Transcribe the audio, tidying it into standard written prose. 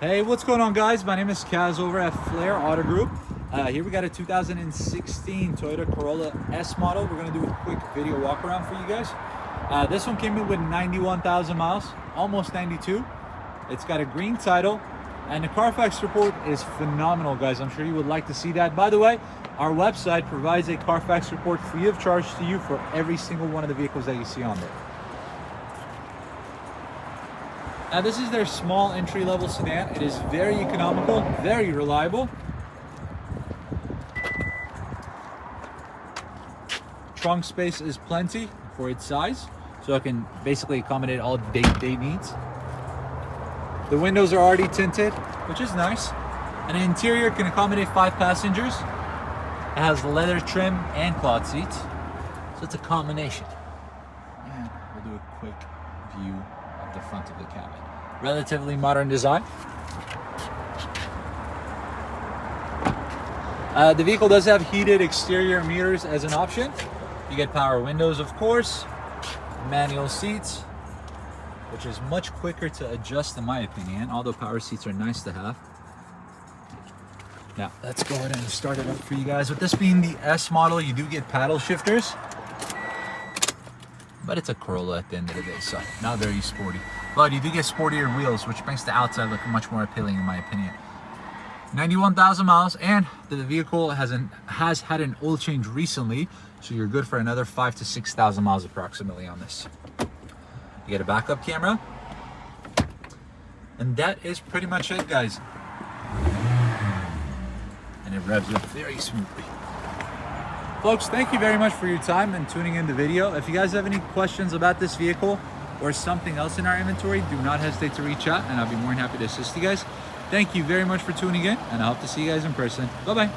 Hey, what's going on, guys? My name is Kaz over at Flair Auto Group. Here we got a 2016 Toyota Corolla S model. We're gonna do a quick video walk around for you guys. This one came in with 91,000 miles, almost 92. It's got a green title, and the Carfax report is phenomenal, guys. I'm sure you would like to see that. By the way, our website provides a Carfax report free of charge to you for every single one of the vehicles that you see on there. Now, this is their small entry-level sedan. It is very economical, very reliable. Trunk space is plenty for its size, so it can basically accommodate all day-to-day needs. The windows are already tinted, which is nice. And the interior can accommodate 5 passengers. It has leather trim and cloth seats, so it's a combination. And we'll do a quick view of the front of the cabin. Relatively modern design. The vehicle does have heated exterior mirrors as an option. You get power windows, of course, manual seats, which is much quicker to adjust in my opinion, although power seats are nice to have. Now, let's go ahead and start it up for you guys. With this being the S model, you do get paddle shifters, but it's a Corolla at the end of the day, so not very sporty. But you do get sportier wheels, which makes the outside look much more appealing in my opinion. 91,000 miles, and the vehicle has had an oil change recently, so you're good for another 5,000 to 6,000 miles approximately on this. You get a backup camera, and that is pretty much it, guys. And it revs up very smoothly. Folks, thank you very much for your time and tuning in the video. If you guys have any questions about this vehicle or something else in our inventory, do not hesitate to reach out and I'll be more than happy to assist you guys. Thank you very much for tuning in, and I hope to see you guys in person. Bye-bye.